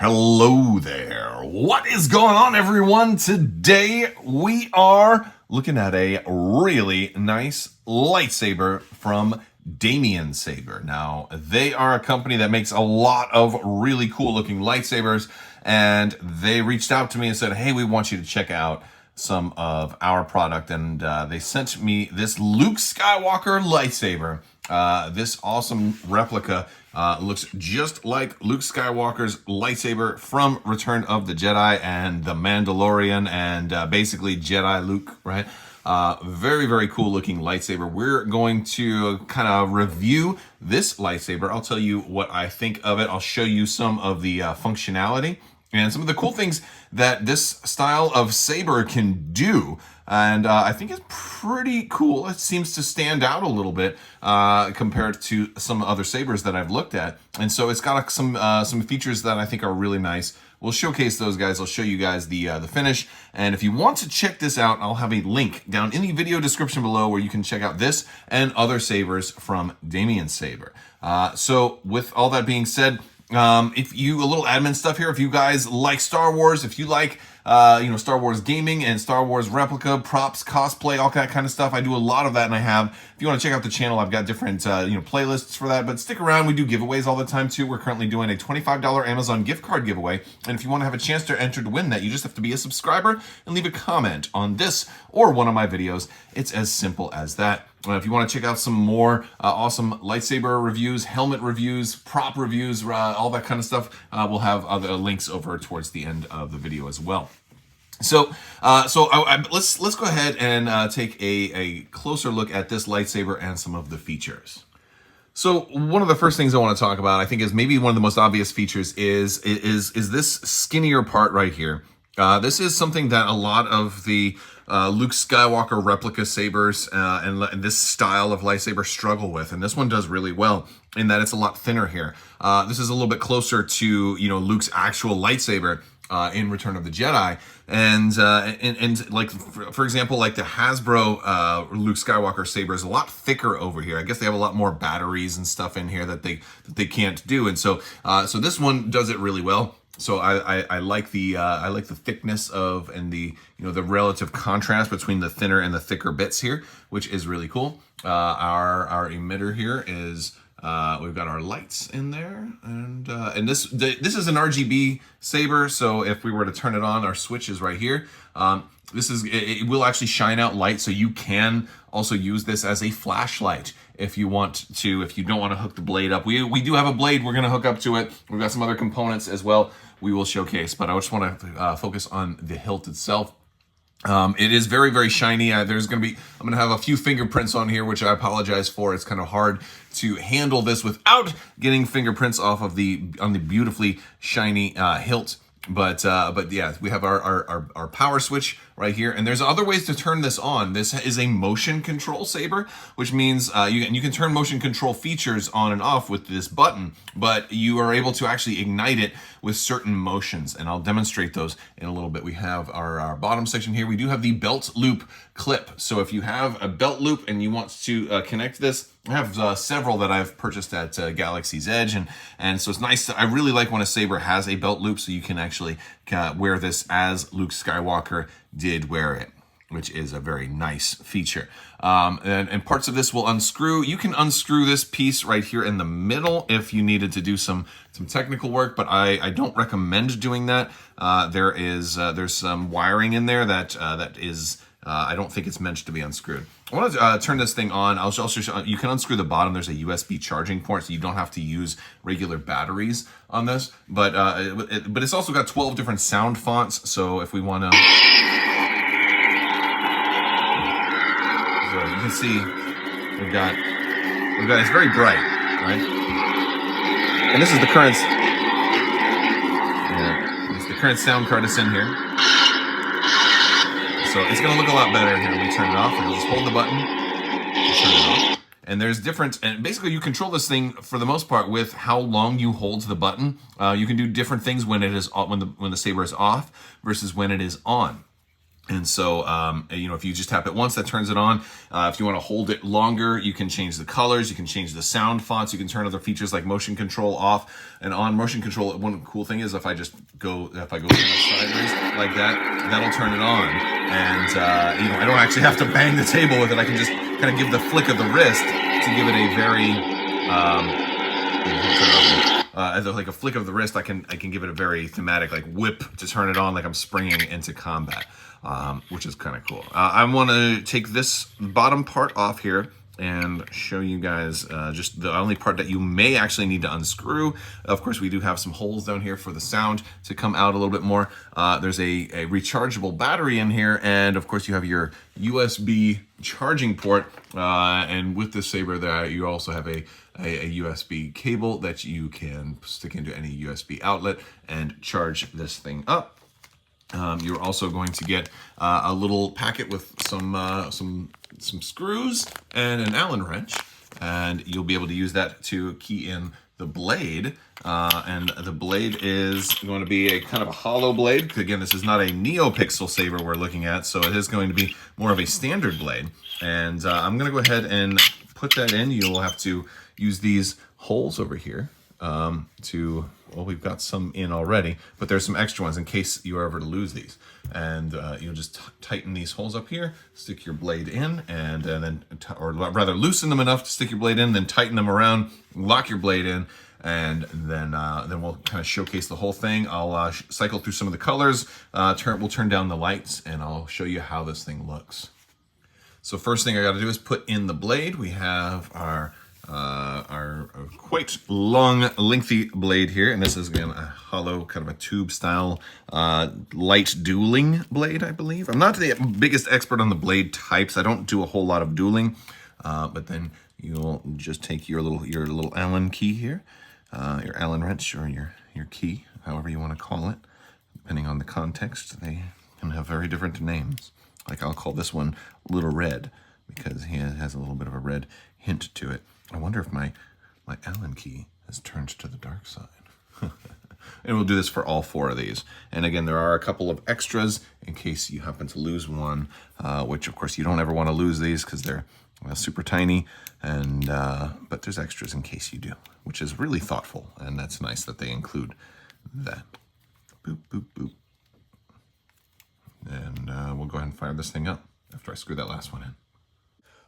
Hello there. What is going on, everyone? Today we are looking at a really nice lightsaber from Damiensaber. Now, they are a company that makes a lot of really cool looking lightsabers, and they reached out to me and said, hey, we want you to check out some of our product, and they sent me this Luke Skywalker lightsaber. This awesome replica looks just like Luke Skywalker's lightsaber from Return of the Jedi and The Mandalorian and basically Jedi Luke, right? Very, very cool looking lightsaber. We're going to kind of review this lightsaber. I'll tell you what I think of it. I'll show you some of the functionality and some of the cool things that this style of saber can do. And I think it's pretty cool. It seems to stand out a little bit compared to some other sabers that I've looked at. And so it's got some features that I think are really nice. We'll showcase those guys. I'll show you guys the finish. And if you want to check this out, I'll have a link down in the video description below where you can check out this and other sabers from Damiensaber. So with all that being said, if you, a little admin stuff here, if you guys like Star Wars, if you like, Star Wars gaming and Star Wars replica, props, cosplay, all that kind of stuff, I do a lot of that, and I have. If you want to check out the channel, I've got different, playlists for that, but stick around. We do giveaways all the time, too. We're currently doing a $25 Amazon gift card giveaway, and if you want to have a chance to enter to win that, you just have to be a subscriber and leave a comment on this or one of my videos. It's as simple as that. If you want to check out some more awesome lightsaber reviews, helmet reviews, prop reviews, all that kind of stuff, we'll have other links over towards the end of the video as well. So let's go ahead and take a closer look at this lightsaber and some of the features. So one of the first things I want to talk about, I think, is maybe one of the most obvious features is this skinnier part right here. This is something that a lot of the Luke Skywalker replica sabers and this style of lightsaber struggle with, and this one does really well in that it's a lot thinner here. This is a little bit closer to Luke's actual lightsaber in Return of the Jedi, and like for example, like the Hasbro Luke Skywalker saber is a lot thicker over here. I guess they have a lot more batteries and stuff in here that they can't do, and so this one does it really well. So I like the thickness of and the the relative contrast between the thinner and the thicker bits here, which is really cool. Our emitter here is we've got our lights in there, and this is an RGB saber. So if we were to turn it on, our switch is right here. It will actually shine out light, so you can also use this as a flashlight if you want to. If you don't want to hook the blade up, we do have a blade we're going to hook up to it. We've got some other components as well we will showcase, but I just want to focus on the hilt itself. It is very, very shiny. I'm going to have a few fingerprints on here, which I apologize for. It's kind of hard to handle this without getting fingerprints off of on the beautifully shiny hilt. But yeah, we have our power switch right here, and there's other ways to turn this on. This is a motion control saber, which means you can turn motion control features on and off with this button, but you are able to actually ignite it with certain motions, and I'll demonstrate those in a little bit. We have our bottom section here. We do have the belt loop clip, so if you have a belt loop and you want to connect this, I have several that I've purchased at Galaxy's Edge, and so it's nice. I really like when a saber has a belt loop, so you can actually wear this as Luke Skywalker did wear it, which is a very nice feature. And parts of this will unscrew. You can unscrew this piece right here in the middle if you needed to do some technical work, but I don't recommend doing that. There's some wiring in there that is. I don't think it's meant to be unscrewed. I want to turn this thing on. I'll also show you can unscrew the bottom. There's a USB charging port, so you don't have to use regular batteries on this. But it's also got 12 different sound fonts. So if we want to, so you can see we've got it's very bright, right? And this is the current. Yeah, it's the current sound card that's in here. So it's going to look a lot better here when we turn it off. We'll just hold the button and turn it off. And there's and basically you control this thing for the most part with how long you hold the button. You can do different things when it is when the saber is off versus when it is on. And so, if you just tap it once, that turns it on. If you want to hold it longer, you can change the colors, you can change the sound fonts, you can turn other features like motion control off and on. Motion control, one cool thing is if I go sideways like that, that'll turn it on. And, I don't actually have to bang the table with it. I can just kind of give the flick of the wrist to give it a very, like a flick of the wrist, I can give it a very thematic, like whip to turn it on, like I'm springing into combat, which is kind of cool. I want to take this bottom part off here and show you guys just the only part that you may actually need to unscrew. Of course, we do have some holes down here for the sound to come out a little bit more. There's a rechargeable battery in here, and of course you have your USB charging port, and with this saber that you also have a USB cable that you can stick into any USB outlet and charge this thing up. You're also going to get a little packet with some screws and an Allen wrench, and you'll be able to use that to key in the blade. And the blade is going to be a kind of a hollow blade. Again, this is not a NeoPixel saber we're looking at, so it is going to be more of a standard blade. And I'm going to go ahead and put that in. You'll have to use these holes over here well, we've got some in already, but there's some extra ones in case you are ever to lose these. And you'll just tighten these holes up here, stick your blade in, and then, or rather loosen them enough to stick your blade in, then tighten them around, lock your blade in, and then we'll kind of showcase the whole thing. I'll cycle through some of the colors, we'll turn down the lights, and I'll show you how this thing looks. So first thing I got to do is put in the blade. We have our quite long, lengthy blade here, and this is again a hollow, kind of a tube style light dueling blade, I believe. I'm not the biggest expert on the blade types. I don't do a whole lot of dueling, but then you'll just take your little Allen key here, your Allen wrench, or your key, however you want to call it, depending on the context. They can have very different names. Like I'll call this one Little Red because he has a little bit of a red hint to it. I wonder if my Allen key has turned to the dark side. And we'll do this for all four of these. And again, there are a couple of extras in case you happen to lose one, which of course you don't ever want to lose these because they're super tiny. And but there's extras in case you do, which is really thoughtful. And that's nice that they include that. Boop, boop, boop. And we'll go ahead and fire this thing up after I screw that last one in.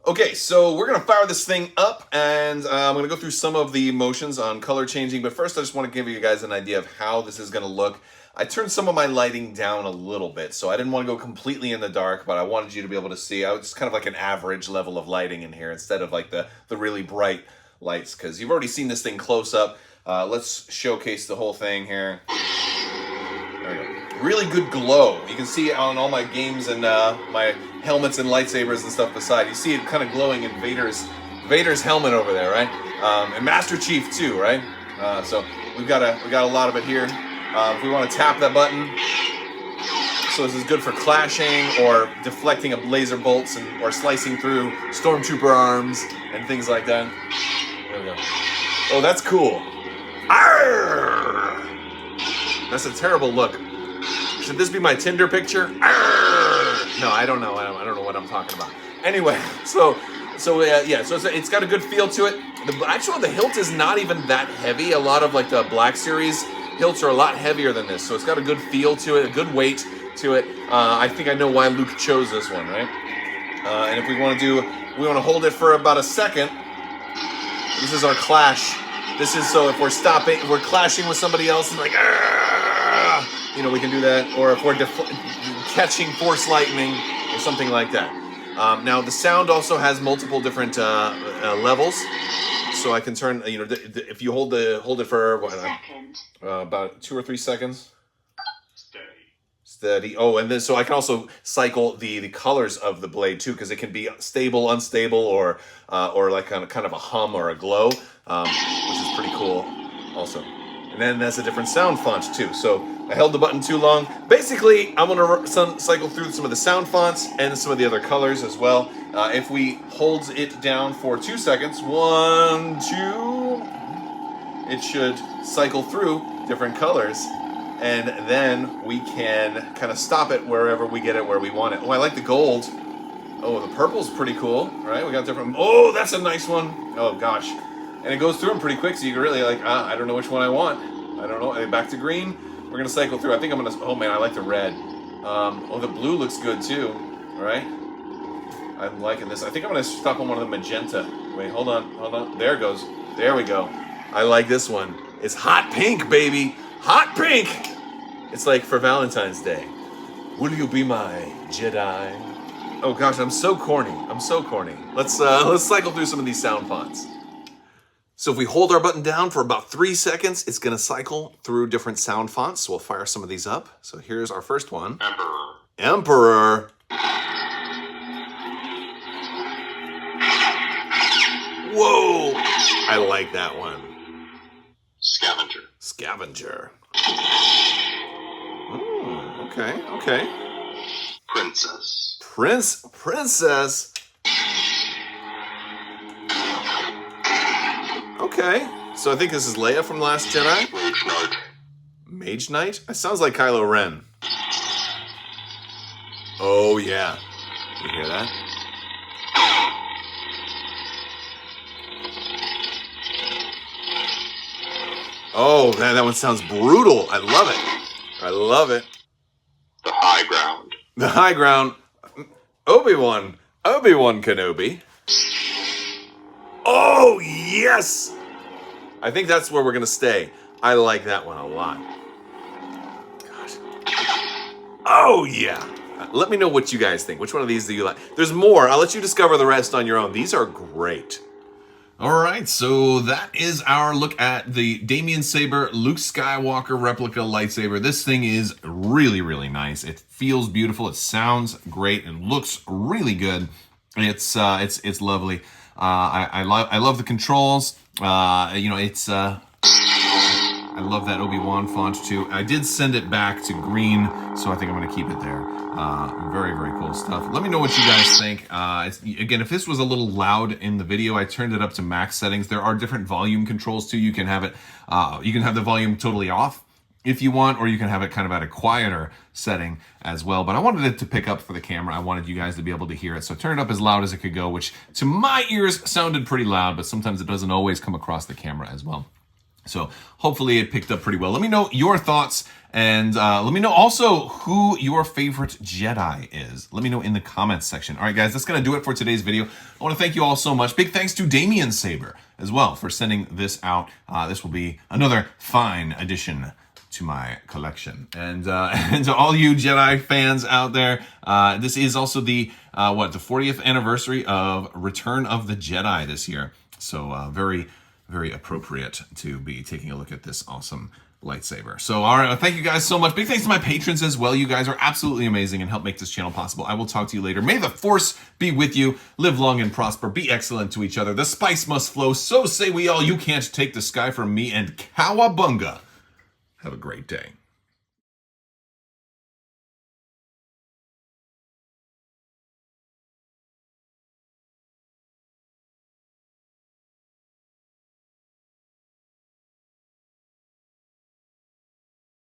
Okay, so we're gonna fire this thing up, and I'm gonna go through some of the motions on color changing, but first I just wanna give you guys an idea of how this is gonna look. I turned some of my lighting down a little bit, so I didn't wanna go completely in the dark, but I wanted you to be able to see. I was just kind of like an average level of lighting in here instead of like the really bright lights, because you've already seen this thing close up. Let's showcase the whole thing here. There we go. Really good glow. You can see on all my games and my helmets and lightsabers and stuff beside. You see it kind of glowing in Vader's helmet over there, right? And Master Chief too, right? So we got a lot of it here. If we want to tap that button, so this is good for clashing or deflecting of laser bolts or slicing through stormtrooper arms and things like that. There we go. Oh, that's cool. Arr! That's a terrible look. Should this be my Tinder picture? Arr! No, I don't know. I don't know what I'm talking about. Anyway, so it's got a good feel to it. The hilt is not even that heavy. A lot of like the Black Series hilts are a lot heavier than this, so it's got a good feel to it, a good weight to it. I think I know why Luke chose this one, right? And if we want to hold it for about a second. This is our clash. This is so if we're clashing with somebody else and like, we can do that. Or if we're catching force lightning or something like that. Now the sound also has multiple different levels. So I can turn, if you hold it for about 2 or 3 seconds. Steady. Oh, and then so I can also cycle the colors of the blade too, because it can be stable, unstable, or like kind of a hum or a glow, which is pretty cool also. And then that's a different sound font too. So I held the button too long. Basically, I'm gonna cycle through some of the sound fonts and some of the other colors as well. If we hold it down for 2 seconds, 1, 2, it should cycle through different colors and then we can kind of stop it wherever we get it where we want it. Oh, I like the gold. Oh, the purple's pretty cool, right? We got different, oh, that's a nice one. Oh gosh. And it goes through them pretty quick, so you can really like, I don't know which one I want. I don't know, back to green. We're gonna cycle through. I think I'm gonna, oh man, I like the red. Oh, the blue looks good too, all right? I'm liking this. I think I'm gonna stop on one of the magenta. Wait, hold on. There it goes. There we go. I like this one. It's hot pink, baby. Hot pink. It's like for Valentine's Day. Will you be my Jedi? Oh gosh, I'm so corny. Let's cycle through some of these sound fonts. So if we hold our button down for about 3 seconds, it's gonna cycle through different sound fonts. So we'll fire some of these up. So here's our first one. Emperor. Whoa, I like that one. Scavenger. Ooh, okay. Princess. Okay, so I think this is Leia from Last Jedi. Mage Knight? That sounds like Kylo Ren. Oh yeah, you hear that? Oh man, that one sounds brutal. I love it. The high ground. Obi-Wan Kenobi. Oh, yes! I think that's where we're gonna stay. I like that one a lot. Gosh. Oh, yeah. Let me know what you guys think. Which one of these do you like? There's more. I'll let you discover the rest on your own. These are great. All right, so that is our look at the Damiensaber Luke Skywalker Replica Lightsaber. This thing is really, really nice. It feels beautiful. It sounds great. It looks really good. It's lovely. I love the controls. I love that Obi-Wan font too. I did send it back to green, so I think I'm going to keep it there. Very, very cool stuff. Let me know what you guys think. Again, if this was a little loud in the video, I turned it up to max settings. There are different volume controls too. You can have it, you can have the volume totally off if you want, or you can have it kind of at a quieter setting as well. But I wanted it to pick up for the camera. I wanted you guys to be able to hear it. So turn it up as loud as it could go, which to my ears sounded pretty loud, but sometimes it doesn't always come across the camera as well. So hopefully it picked up pretty well. Let me know your thoughts, and let me know also who your favorite Jedi is. Let me know in the comments section. All right, guys, that's going to do it for today's video. I want to thank you all so much. Big thanks to Damiensaber as well for sending this out. This will be another fine addition to my collection. And to all you Jedi fans out there, this is also the 40th anniversary of Return of the Jedi this year. So very, very appropriate to be taking a look at this awesome lightsaber. So, all right, thank you guys so much. Big thanks to my patrons as well. You guys are absolutely amazing and help make this channel possible. I will talk to you later. May the Force be with you. Live long and prosper. Be excellent to each other. The spice must flow. So say we all. You can't take the sky from me. And cowabunga. Have a great day.